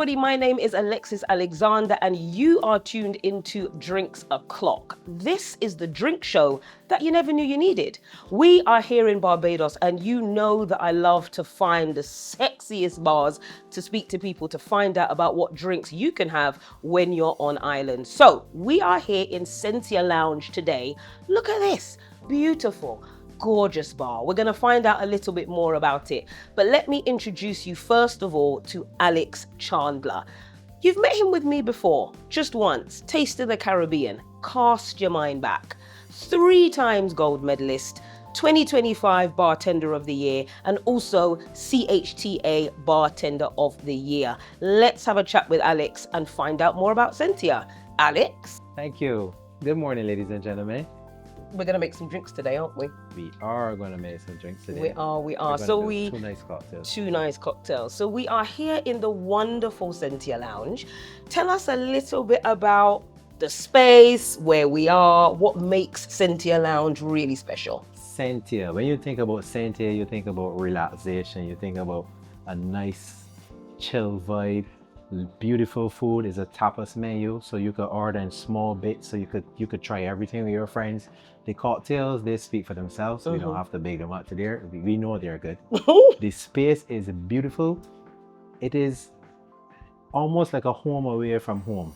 everybody, my name is Alexander and you are tuned into Drinks O'Clock. This is the drink show that you never knew you needed. We are here in Barbados and you know that I love to find the sexiest bars to speak to people to find out about what drinks you can have when you're on island. So we are here in Sentia Lounge today. Look at this, beautiful, gorgeous bar. We're going to find out a little bit more about it. But let me introduce you first of all to Alex Chandler. You've met him with me before, just once. Taste of the Caribbean, cast your mind back. 3 times gold medalist, 2025 Bartender of the Year, and also CHTA Bartender of the Year. Let's have a chat with Alex and find out more about Sentia. Alex? Thank you. Good morning, ladies and gentlemen. We're going to make some drinks today, aren't we? We are going to make some drinks today. We are. We're two nice cocktails. 2 nice cocktails. So we are here in the wonderful Sentia Lounge. Tell us a little bit about the space, where we are, what makes Sentia Lounge really special. Sentia. When you think about Sentia, you think about relaxation. You think about a nice, chill vibe. Beautiful food. Is a tapas menu, so you could order in small bits, so you could try everything with your friends. The cocktails, they speak for themselves. We don't have to bake them up to there. We know they're good. The space is beautiful. It is almost like a home away from home.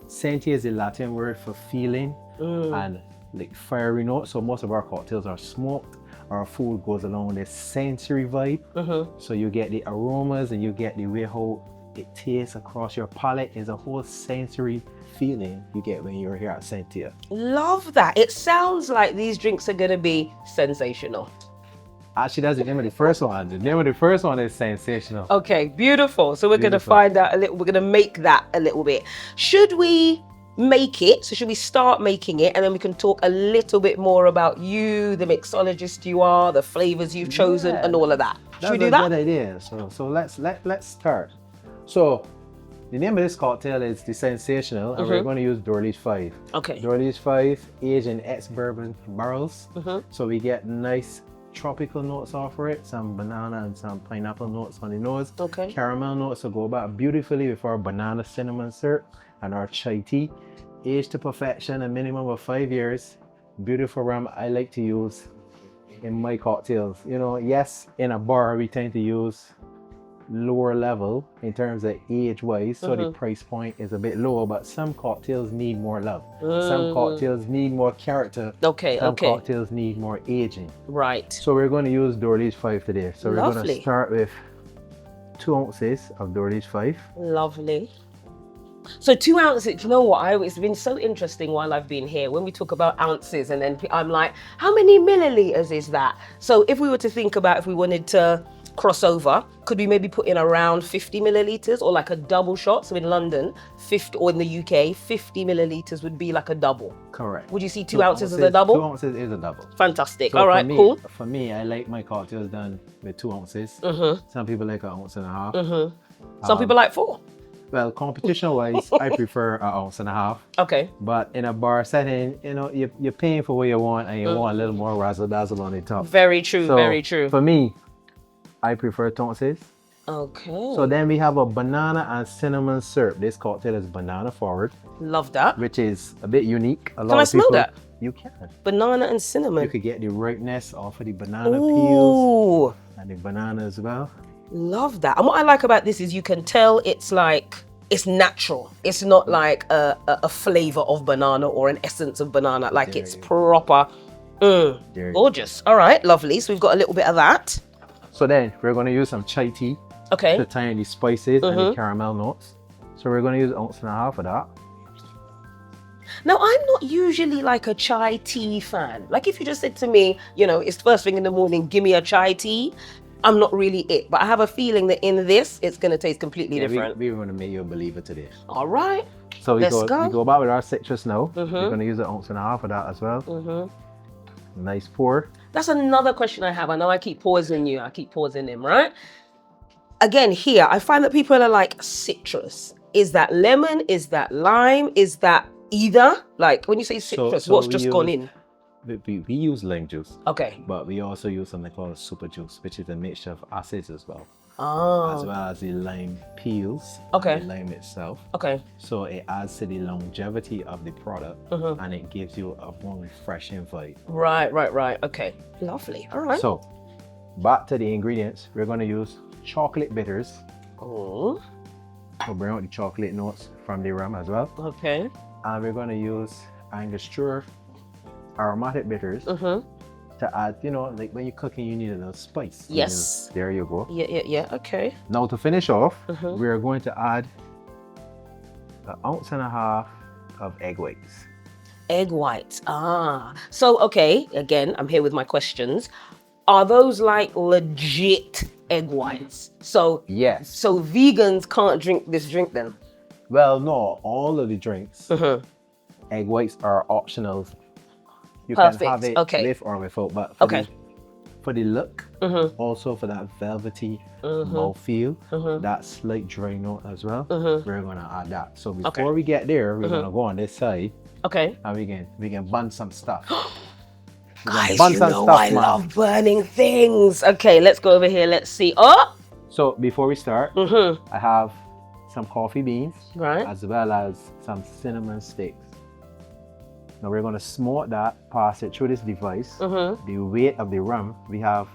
Sentia is the Latin word for feeling and like fiery notes. So most of our cocktails are smoked. Our food goes along with this sensory vibe. So you get the aromas and you get the way how it tastes across your palate. Is a whole sensory feeling you get when you're here at Sentia. Love that. It sounds like these drinks are going to be sensational. Actually, that's the name of the first one. The name of the first one is sensational. Okay, beautiful. So we're going to find out a little, we're going to make that a little bit. Should we make it? So should we start making it and then we can talk a little bit more about you, the mixologist you are, the flavors you've chosen and all of that. Should we do that? That's a good idea. So let's start. So the name of this cocktail is the Sensational, and we're going to use Dorleys 5. Okay. Dorleys 5 aged in ex-bourbon barrels. So we get nice tropical notes off of it, some banana and some pineapple notes on the nose. Okay. Caramel notes will go back beautifully with our banana cinnamon syrup and our chai tea. Aged to perfection, a minimum of 5 years. Beautiful rum I like to use in my cocktails. You know, yes, in a bar we tend to use lower level in terms of age wise, so the price point is a bit lower, but some cocktails need more love. Some cocktails need more character. Some cocktails need more aging. Right. So we're going to use Dorleys 5 today. So we're going to start with 2 ounces of Dorleys 5. Lovely. So 2 ounces, you know what, it's been so interesting while I've been here when we talk about ounces, and then I'm like, how many milliliters is that? So if we were to think about, if we wanted to cross over, could we maybe put in around 50 milliliters or like a double shot? So in London, 50, or in the UK, 50 milliliters would be like a double. Correct. Would you see 2 ounces as a double? 2 ounces is a double. Fantastic. So all right, cool. For me, I like my cocktails done with 2 ounces. Some people like 1.5 ounces. Some people like 4. Well, competition-wise, I prefer 1.5 ounces. Okay. But in a bar setting, you know, you're paying for what you want, and you want a little more razzle-dazzle on the top. Very true, so very true. For me, I prefer 2 ounces. Okay. So then we have a banana and cinnamon syrup. This cocktail is banana forward. Love that. Which is a bit unique. Can I smell that? You can. Banana and cinnamon. You could get the ripeness off of the banana peels and the banana as well. Love that. And what I like about this is you can tell it's like, it's natural. It's not like a flavor of banana or an essence of banana. Like it's proper. Gorgeous. All right, lovely. So we've got a little bit of that. So then we're going to use some chai tea to tie in the spices and the caramel notes. So we're going to use 1.5 ounces of that. Now, I'm not usually like a chai tea fan. Like if you just said to me, you know, it's first thing in the morning, give me a chai tea, I'm not really it. But I have a feeling that in this, it's going to taste completely different. We're going to make you a believer today. All right. So we go back with our citrus now. We're going to use 1.5 ounces of that as well. Nice pour. That's another question I have. I know I keep pausing you. I keep pausing him, right? Again, here, I find that people are like citrus. Is that lemon? Is that lime? Is that either? Like when you say citrus, what's just gone in? We use lime juice. Okay. But we also use something called super juice, which is a mixture of acids as well. as Ah, well as the lime peels, Okay. and the lime itself. okay. So it adds to the longevity of the product, and it gives you a more refreshing vibe. Right. Okay. Lovely. All right. So back to the ingredients, we're going to use chocolate bitters. Oh, We'll bring out the chocolate notes from the rum as well. okay. And we're going to use Angostura aromatic bitters to add, you know, like when you're cooking, you need a little spice. Yes. There you go. Yeah. Okay. Now to finish off, we're going to add 1.5 ounces of egg whites. Egg whites. Ah. So, okay. Again, I'm here with my questions. Are those like legit egg whites? So, Yes. so vegans can't drink this drink then? Well, no, all of the drinks, egg whites are optional. You can have Perfect. it Okay. with or without, but Okay. for the look, also for that velvety mouthfeel, that slight dry note as well, we're gonna add that. So before we get there, we're gonna go on this side Okay. and we can bun some stuff. Guys, you know I love burning things. Okay, let's go over here. Let's see. Oh! So before we start, I have some coffee beans, Right. as well as some cinnamon sticks. Now we're going to smoke that, pass it through this device. The weight of the rum, we have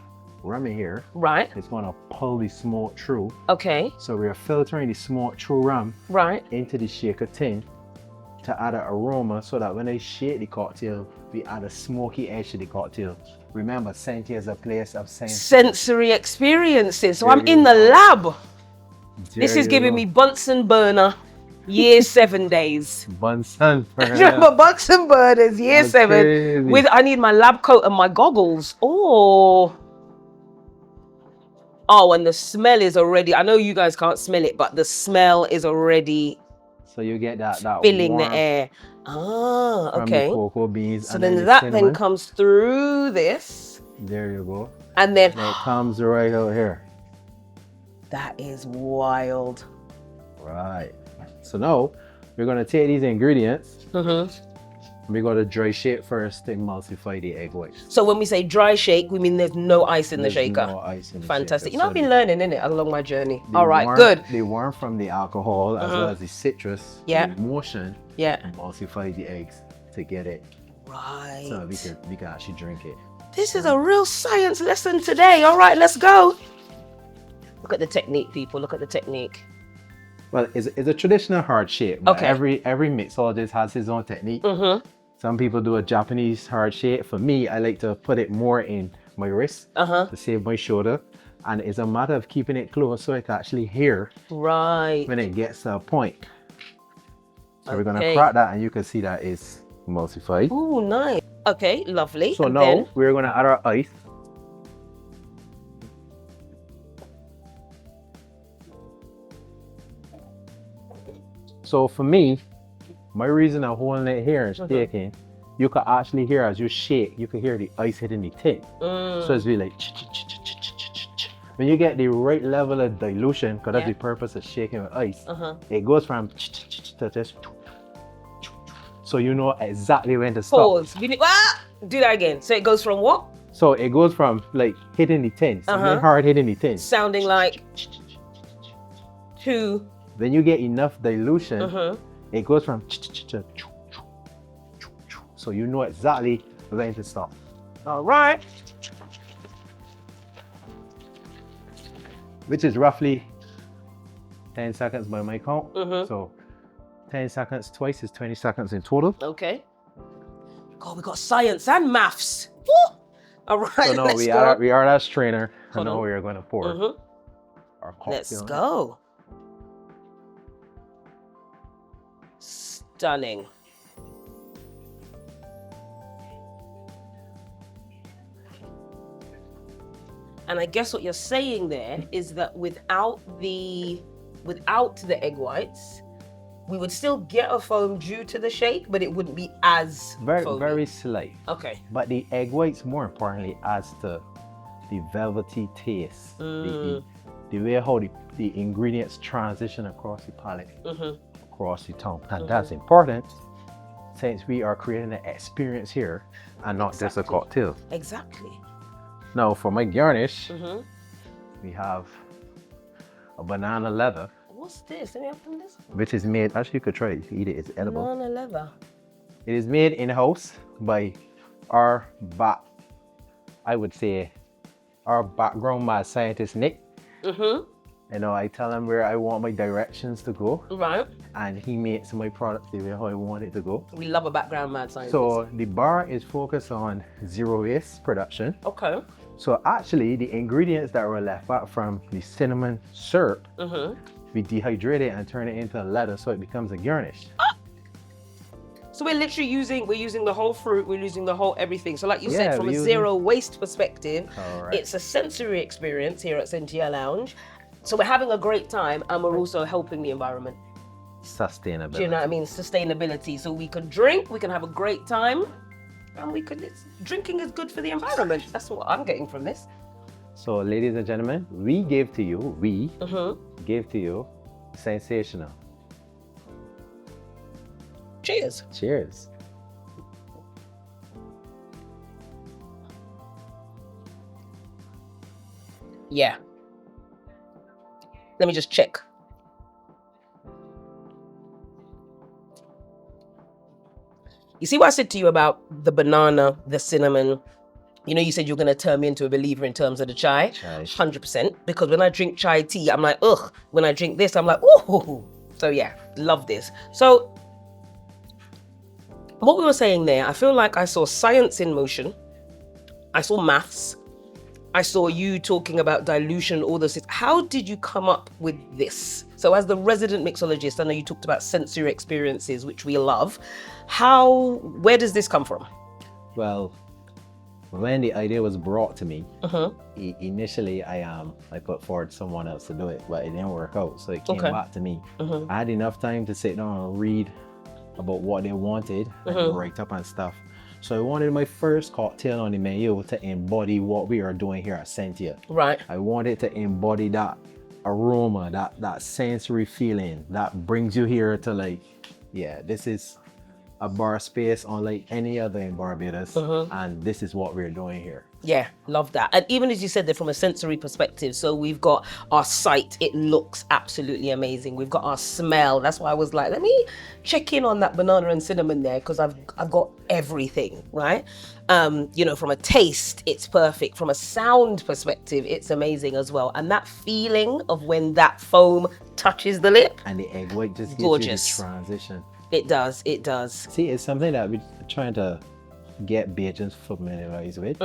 rum in here. Right. It's going to pull the smoke through. Okay. So we're filtering the smoke through rum Right. into the shaker tin to add an aroma so that when I shake the cocktail, we add a smoky edge to the cocktail. Remember, Sentia is a place of Sensory experiences. So I'm in the lab. This is giving me Bunsen burner. Year 7 days. Bunsen burner. Remember Bunsen burners, year That's 7. crazy. With I need my lab coat and my goggles. Oh, and the smell is already. I know you guys can't smell it, but the smell is already So you get that filling the warmth air. Ah, from okay. the cocoa beans. So and then the that cinnamon. then comes through this, There you go. and then And it comes right out here. that is wild. Right. So now we're gonna take these ingredients. We're gonna dry shake first to emulsify the egg whites. So when we say dry shake, we mean there's no ice in the There's shaker. no ice in the Fantastic. shaker. You know, So I've been learning in it along my journey. the All right, warmth- good. The warmth from the alcohol as well as the citrus, Yeah. the emulsion, Yeah. emulsify the eggs to get it Right. so we can actually drink it. This is a real science lesson today. All right, let's go. Look at the technique, people. Look at the technique. Well, it's a traditional hard shake, but Okay. every mixologist has his own technique. Some people do a Japanese hard shake. For me, I like to put it more in my wrist to save my shoulder. And it's a matter of keeping it close so I can actually hear Right. when it gets to a point. So we're gonna Okay. crack that and you can see that it's emulsified. Ooh, nice. Okay, lovely. So And now then- we're gonna add our ice. So for me, my reason of holding it here and shaking, you can actually hear as you shake, you can hear the ice hitting the tin. So it's really like when you get the right level of dilution, because that's the purpose of shaking with ice, it goes from to this. So you know exactly when to stop. Pause. Do that again. So it goes from what? So it goes from like hitting the tin, something hard hitting the tin. Sounding like to. When you get enough dilution, it goes from to so you know exactly when to stop. All right. Which is roughly 10 seconds by my count. So 10 seconds twice is 20 seconds in total. Okay. God, we got science and maths. Woo! All right, So now let's we go. are that strainer, and Hold now on. we're going to pour our cocktail. Let's go. Stunning. And I guess what you're saying there is that without the egg whites, we would still get a foam due to the shake, but it wouldn't be as foamy. Very slight. Okay. But the egg whites, more importantly, adds to the velvety taste. The way how the ingredients transition across the palate, across the tongue. And that's important since we are creating an experience here and not just a cocktail. Exactly. Now for my garnish, we have a banana leather, What's this? Let me open this. which is made, actually you could try it, you can eat it, it's edible. Banana leather. It is made in-house by our I would say, our background mad scientist, Nick. You know, I tell him where I want my directions to go. Right. And he makes my product the way how I want it to go. We love a background mad scientist. So the bar is focused on zero waste production. Okay. So actually the ingredients that were left out from the cinnamon syrup, we dehydrate it and turn it into a leather so it becomes a garnish. So we're literally using the whole fruit, we're using the whole everything. So like you Yeah, said, from a we're zero waste perspective, Correct. it's a sensory experience here at Sentia Lounge. So we're having a great time and we're also helping the environment. Sustainability. Do you know what I mean? Sustainability. So we can drink, we can have a great time, and drinking is good for the environment. That's what I'm getting from this. So ladies and gentlemen, we gave to you sensational. Cheers. Cheers. Yeah. Let me just check. You see what I said to you about the banana, the cinnamon? You know, you said you're going to turn me into a believer in terms of the chai. 100%. Because when I drink chai tea, I'm like, ugh. When I drink this, I'm like, ooh. So yeah, love this. So what we were saying there, I feel like I saw science in motion. I saw maths. I saw you talking about dilution, all this. How did you come up with this? So as the resident mixologist, I know you talked about sensory experiences, which we love. Where does this come from? Well, when the idea was brought to me, initially I put forward someone else to do it, but it didn't work out. So it came back to me. I had enough time to sit down and read about what they wanted and write up and stuff. So I wanted my first cocktail on the menu to embody what we are doing here at Sentia. Right. I wanted to embody that aroma, that sensory feeling that brings you here to like, yeah, this is a bar space unlike any other in Barbados, and this is what we're doing here. Yeah, love that. And even as you said there, from a sensory perspective, so we've got our sight, it looks absolutely amazing. We've got our smell. That's why I was like, let me check in on that banana and cinnamon there, because I've got everything, right? You know, from a taste, it's perfect. From a sound perspective, it's amazing as well. And that feeling of when that foam touches the lip. And the egg white just gives Gorgeous. you the transition. It does, it does. See, it's something that we're trying to get Bajans familiarized with.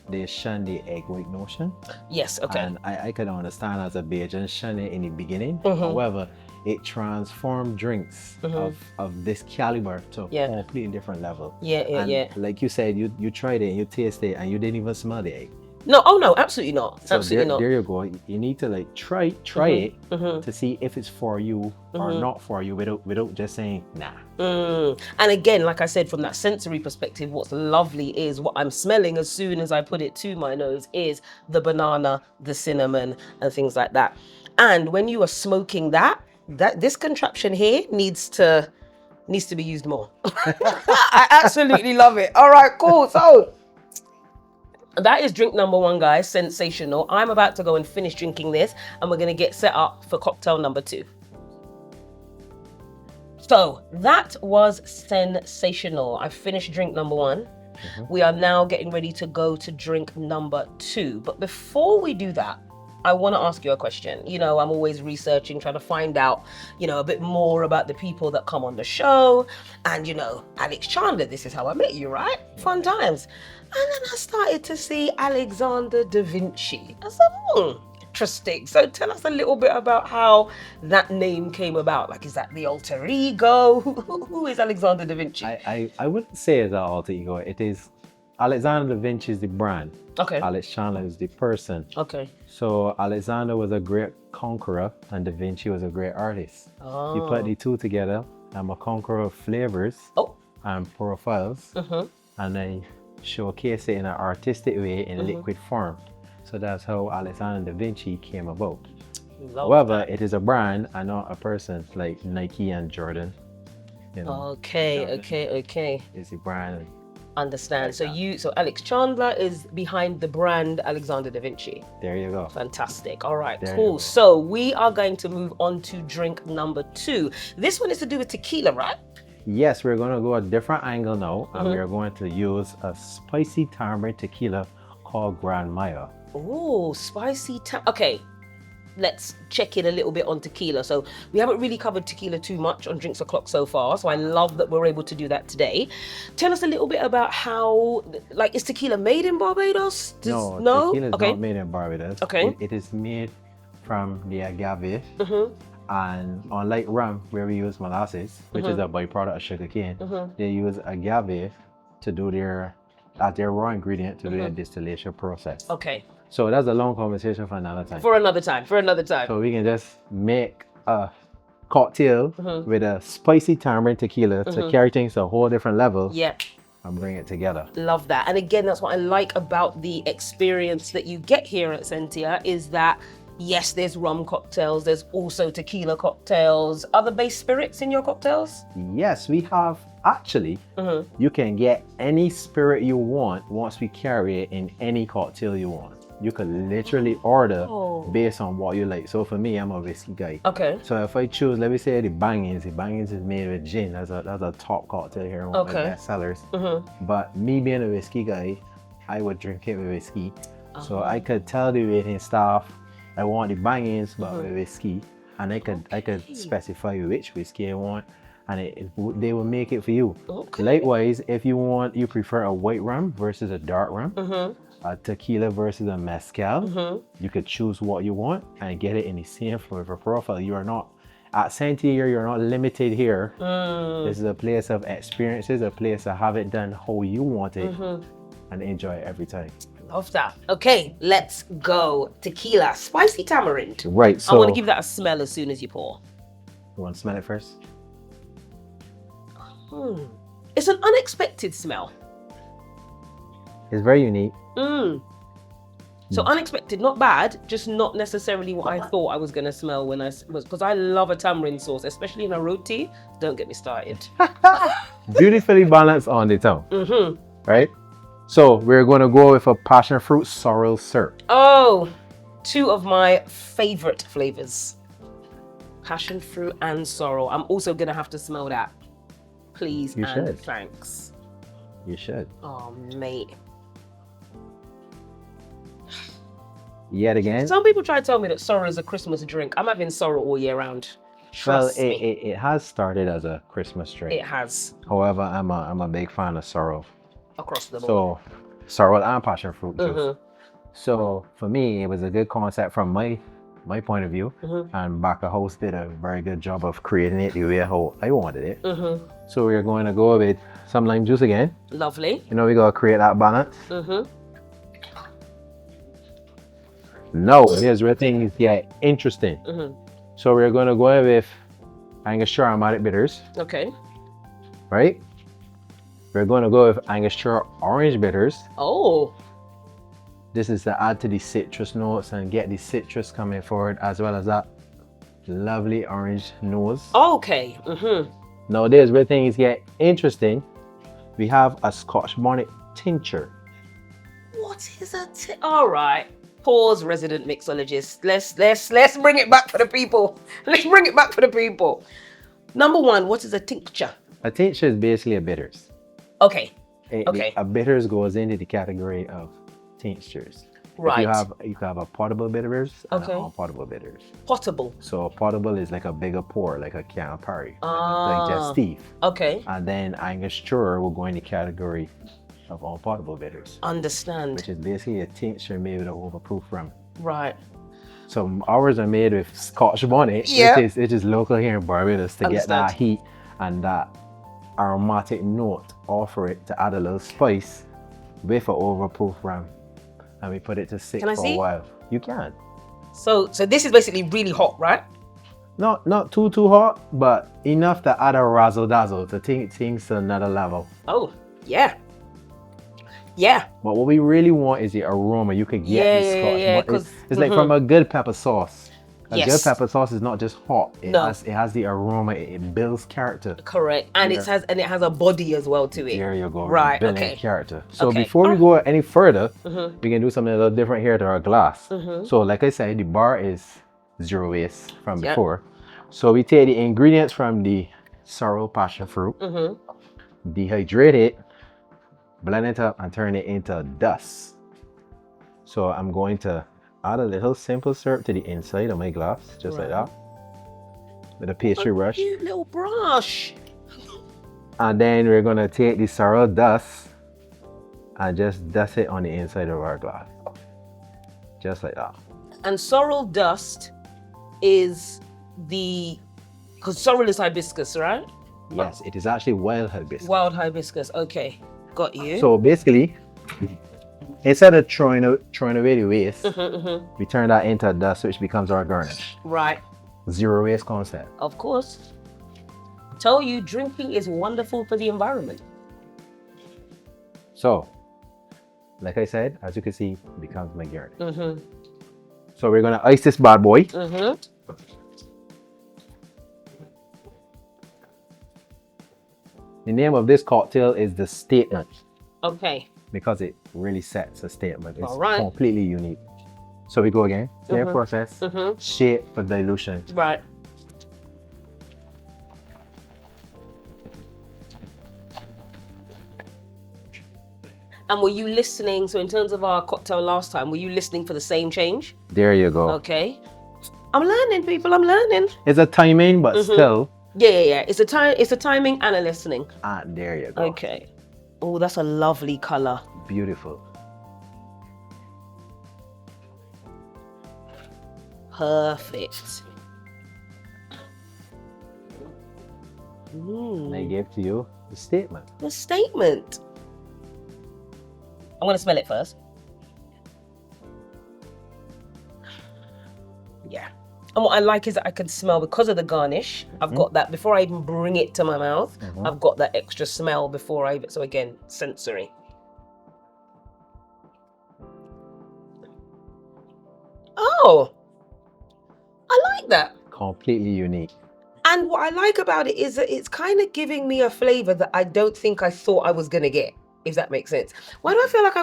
They shun the egg white notion. Yes, okay. And I could understand as a Bajan shun it in the beginning. However, it transformed drinks of this caliber to a completely different level. Yeah. Like you said, you tried it, you tasted it, and you didn't even smell the egg. No, oh no, absolutely not. So absolutely not. There you go. You need to like try it to see if it's for you or not for you without just saying nah. And again, like I said, from that sensory perspective, what's lovely is what I'm smelling as soon as I put it to my nose is the banana, the cinnamon, and things like that. And when you are smoking this contraption here needs to be used more. I absolutely love it. All right, cool. So that is drink number one, guys. Sensational. I'm about to go and finish drinking this, and we're going to get set up for cocktail number 2. So that was sensational. I finished drink number 1. We are now getting ready to go to drink number 2. But before we do that, I want to ask you a question. You know, I'm always researching, trying to find out, you know, a bit more about the people that come on the show. And, you know, Alex Chandler, this is how I met you, right? Fun times. And then I started to see Alexander da Vinci. I said, interesting. So tell us a little bit about how that name came about. Like, is that the alter ego? Who is Alexander da Vinci? I wouldn't say it's an alter ego. It is Alexander da Vinci is the brand. Okay. Alex Chandler is the person. Okay. So Alexander was a great conqueror and Da Vinci was a great artist. Oh. You put the two together. I'm a conqueror of flavors and profiles, and I showcase it in an artistic way in liquid form. So that's how Alexander da Vinci came about. However, it is a brand and not a person, like Nike and Jordan. You know, Okay. It's a brand. Understand. So Alex Chandler is behind the brand Alexander da Vinci. There you go. Fantastic. All right, There you cool. go. So we are going to move on to drink number 2. This one is to do with tequila, right? Yes, we're going to go a different angle now, and Mm-hmm. we are going to use a spicy tamarind tequila called Grand Maya. Oh, spicy. Okay, let's check in a little bit on tequila. So we haven't really covered tequila too much on Drinks O'Clock so far, so I love that we're able to do that today. Tell us a little bit about how, like, is tequila made in Barbados? No, No? tequila is Okay. not made in Barbados. Okay. It is made from the agave, Mm-hmm. and unlike rum, where we use molasses, which is a byproduct of sugarcane, they use agave to do their raw ingredient to do their distillation process. Okay. So that's a long conversation for another time. For another time. So we can just make a cocktail with a spicy tamarind tequila to carry things to a whole different level. Yeah. And bring it together. Love that. And again, that's what I like about the experience that you get here at Sentia, is that yes, there's rum cocktails, there's also tequila cocktails. Other base spirits in your cocktails? Yes, we have actually. You can get any spirit you want once we carry it in any cocktail you want. You could literally order based on what you like. So for me, I'm a whiskey guy. Okay. So if I choose, let me say the bangings is made with gin. That's a top cocktail here, one of the best sellers. But me being a whiskey guy, I would drink it with whiskey. So I could tell the waiting staff, I want the bangings, but with whiskey, and I could specify which whiskey I want, and they will make it for you. Okay. Likewise, if you prefer a white rum versus a dark rum, a tequila versus a mezcal, you could choose what you want and get it in the same flavor profile. You are not at Sentia, you're not limited here. This is a place of experiences, a place to have it done how you want it, and enjoy it every time. Love that. Okay, let's go. Tequila, spicy tamarind. Right. So I want to give that a smell as soon as you pour. You want to smell it first? It's an unexpected smell. It's very unique. So unexpected, not bad, just not necessarily what I thought I was going to smell when I was, because I love a tamarind sauce, especially in a roti. Don't get me started. Beautifully balanced on the tongue. Right? So we're going to go with a passion fruit sorrel syrup. Oh, 2 of my favorite flavors. Passion fruit and sorrel. I'm also going to have to smell that. Please You and should. thanks. You should. Oh, mate. Yet again. Some people try to tell me that sorrel is a Christmas drink. I'm having sorrel all year round. Trust me. It has started as a Christmas drink. It has. However, I'm a big fan of sorrel. Across the board. So sorrel and passion fruit juice. So for me, it was a good concept from my point of view. And Baca House did a very good job of creating it the way how I wanted it. So we're going to go with some lime juice again. Lovely. You know, we gotta create that balance. Now, here's where things get interesting. So we're gonna go with Angostura aromatic bitters, Okay. right? We're gonna go with Angostura orange bitters. Oh. This is to add to the citrus notes and get the citrus coming forward, as well as that lovely orange nose. Okay. Now, there's where things get interesting. We have a Scotch bonnet tincture. What is a all right. Pause, resident mixologist. Let's bring it back for the people. Let's bring it back for the people. Number 1, what is a tincture? A tincture is basically a bitters. Okay. A bitters goes into the category of tinctures. Right. You have a potable bitters and Okay. an unpotable bitters. Potable. So potable is like a bigger pour, like a Campari, like Gestif. Okay. And then Angostura will go in the category of unpotable bitters, Understand. which is basically a tincture made with an overproof rum. Right. So ours are made with Scotch bonnet, Yeah. which is local here in Barbados to get that Understand. heat and that aromatic note off for it to add a little spice with an overproof rum. And we put it to sit Can I for see? a while. You can. So this is basically really hot, right? Not too hot, but enough to add a razzle dazzle to take things to another level. Oh, yeah. Yeah. But what we really want is the aroma. You could get the Scotch. Yeah, but it's like from a good pepper sauce. Gel Yes. pepper sauce is not just hot. No. It has the aroma. It builds character. Correct. And it has a body as well to it. There you go. Right. Building Okay. character. So Okay. before we go any further, we can do something a little different here to our glass. So like I said, the bar is 0 waste from before. So we take the ingredients from the sorrel passion fruit, dehydrate it, blend it up, and turn it into dust. So I'm going to add a little simple syrup to the inside of my glass, just like that, with a pastry brush. Cute little brush. And then we're gonna take the sorrel dust and just dust it on the inside of our glass, just like that. And sorrel dust is because sorrel is hibiscus, right? Yes, it is actually wild hibiscus. Wild hibiscus. Okay, got you. So basically, instead of throwing away the waste, we turn that into dust, which becomes our garnish. Right. 0 waste concept. Of course. Tell you, drinking is wonderful for the environment. So, like I said, as you can see, it becomes my garnish. So we're gonna ice this bad boy. The name of this cocktail is the Statement, Okay. because it really sets a statement. It's All right. completely unique. So we go again. Same process. Shape for dilution. Right. And were you listening? So in terms of our cocktail last time, were you listening for the same change? There you go. Okay. I'm learning, people. I'm learning. It's a timing, but still. Yeah. It's a timing and a listening. There you go. Okay. Oh, that's a lovely color. Beautiful. Perfect. And I gave to you the Statement. The Statement. I'm gonna smell it first. Yeah. And what I like is that I can smell, because of the garnish, I've got that before I even bring it to my mouth. I've got that extra smell before so again, sensory. Oh, I like that. Completely unique. And what I like about it is that it's kind of giving me a flavor that I don't think I thought I was gonna get, if that makes sense. Why do I feel like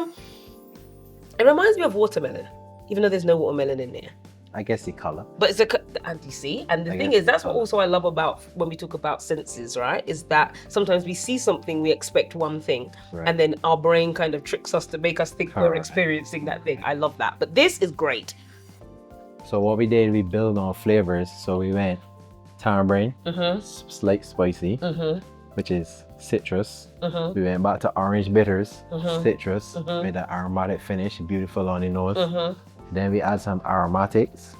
it reminds me of watermelon, even though there's no watermelon in there. I guess the color. But it's and you see, and the thing is, that's what also I love about when we talk about senses, right? Is that sometimes we see something, we expect one thing, and then our brain kind of tricks us to make us think we're experiencing that thing. I love that. But this is great. So what we did, we built on flavors. So we went tamarind, slight spicy, which is citrus. We went back to orange bitters, citrus, with an aromatic finish, beautiful on the nose. Then we add some aromatics,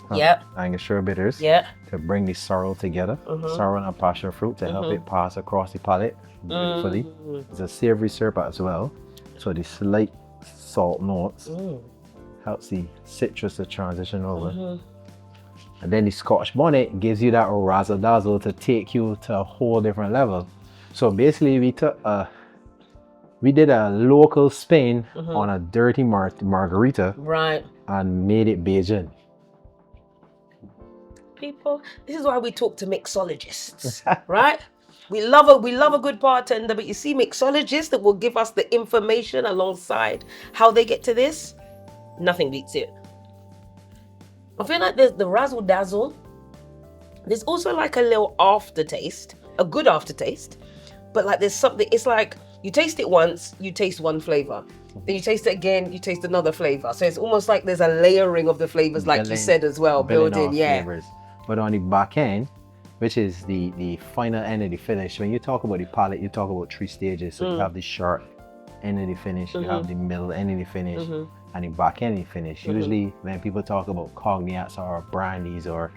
Angostura bitters, to bring the sorrel together. Sorrel and passion fruit to help it pass across the palate beautifully. It's a savory syrup as well, so the slight salt notes helps the citrus to transition over. And then the Scotch bonnet gives you that razzle dazzle to take you to a whole different level. So basically, we did a local spin on a dirty margarita, Right. and made it Bajan. People, this is why we talk to mixologists, right? We love a good bartender, but you see mixologists that will give us the information alongside how they get to this. Nothing beats it. I feel like there's the razzle dazzle. There's also like a little aftertaste, a good aftertaste, but like there's something. It's like you taste it once, you taste one flavor. Then you taste it again, you taste another flavor. So it's almost like there's a layering of the flavors, like you said as well, building, flavors. But on the back end, which is the final end of the finish, when you talk about the palate, you talk about 3 stages. So you have the short end of the finish, you have the middle end of the finish, and the back end of the finish. Usually when people talk about cognacs or brandies or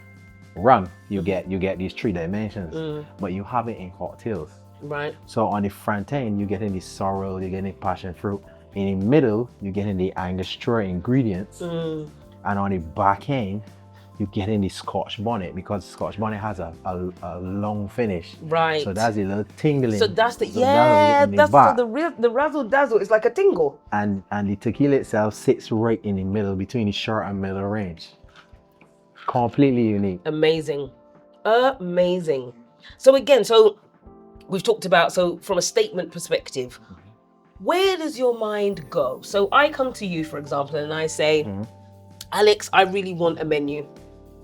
rum, you get these 3 dimensions, but you have it in cocktails. Right. So on the front end, you get in the sorrel, you get in the passion fruit. In the middle, you get in the Angostura ingredients. And on the back end, you get in the Scotch bonnet, because Scotch bonnet has a long finish. Right. So that's a little tingling. So that's the the razzle dazzle is like a tingle. And the tequila itself sits right in the middle, between the short and middle range. Completely unique. Amazing. Amazing. So again, so we've talked about, so from a statement perspective, where does your mind go? So I come to you, for example, and I say, Alex, I really want a menu.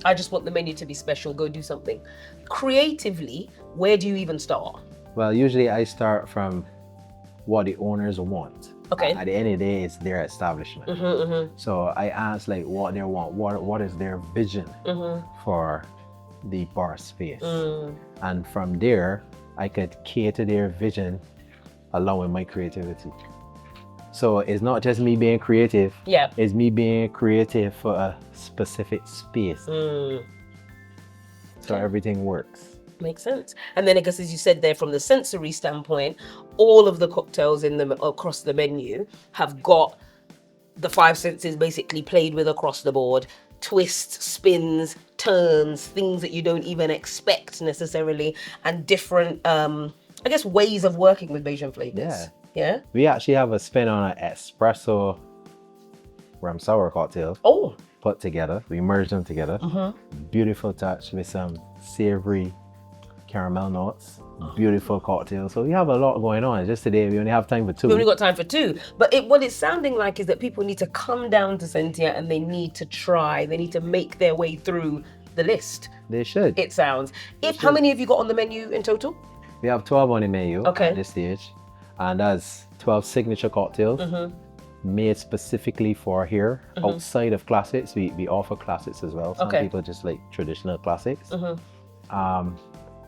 I just want the menu to be special. Go do something. Creatively, where do you even start? Well, usually I start from what the owners want. Okay. At the end of the day, it's their establishment. So I ask like what they want, what is their vision for the bar space. And from there, I could cater their vision along with my creativity. So it's not just me being creative, it's me being creative for a specific space. So everything works. Makes sense. And then I guess, as you said there, from the sensory standpoint, all of the cocktails in them across the menu have got the five senses basically played with across the board. Twists, spins, turns, things that you don't even expect necessarily, and different, I guess, ways of working with Bajan flavors. Yeah. We actually have a spin on an espresso rum sour cocktail. Oh. Put together. We merge them together. Beautiful touch with some savory caramel notes. Beautiful cocktail. So we have a lot going on. Just today we only have time for two. We only got time for two. But what it's sounding like is that people need to come down to Sentia and they need to try. They need to make their way through the list. They should. It sounds. How many have you got on the menu in total? We have 12 on the menu at this stage. And that's 12 signature cocktails made specifically for here. Outside of classics, we offer classics as well. Some people just like traditional classics.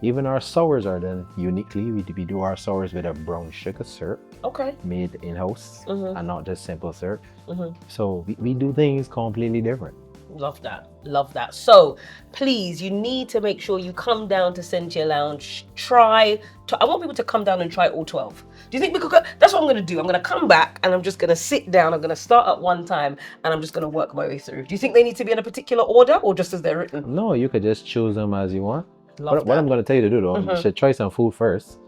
Even our sours are done uniquely. We do our sours with a brown sugar syrup made in-house and not just simple syrup. So we do things completely different. Love that. Love that. So please, you need to make sure you come down to Sentia Lounge. I want people to come down and try all 12. Do you think we could go? That's what I'm going to do. I'm going to come back and I'm just going to sit down. I'm going to start at one time and I'm just going to work my way through. Do you think they need to be in a particular order or just as they're written? No, you could just choose them as you want. What I'm going to tell you to do though, you should try some food first.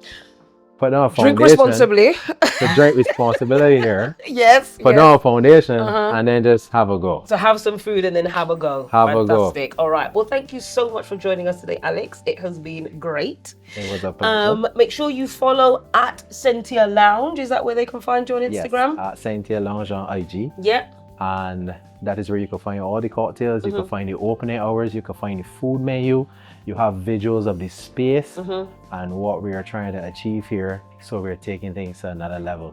Put on a foundation. Drink responsibly. To drink responsibility here. Yes. Put on a foundation and then just have a go. So have some food and then have a go. Fantastic. All right. Well, thank you so much for joining us today, Alex. It has been great. It was a pleasure. Make sure you follow at Sentia Lounge. Is that where they can find you on Instagram? Yes, at Sentia Lounge on IG. Yeah. And that is where you can find all the cocktails. You can find the opening hours. You can find the food menu. You have visuals of the space and what we are trying to achieve here. So we're taking things to another level.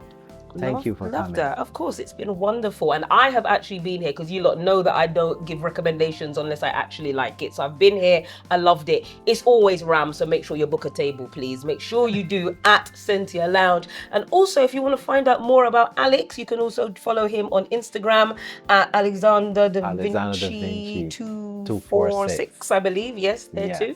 Thank you for coming. Love that. Of course, it's been wonderful. And I have actually been here because you lot know that I don't give recommendations unless I actually like it. So I've been here. I loved it. It's always Ram. So make sure you book a table, please. Make sure you do at Sentia Lounge. And also, if you want to find out more about Alex, you can also follow him on Instagram at Alexander Da Vinci 246, I believe. Yes, there too.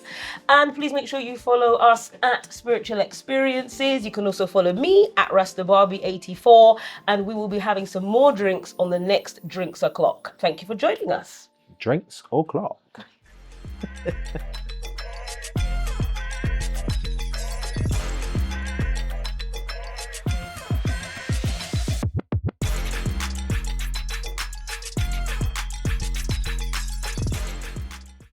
And please make sure you follow us at Spiritual Experiences. You can also follow me at RastaBarbie84. And we will be having some more drinks on the next Drinks O'Clock. Thank you for joining us. Drinks O'Clock.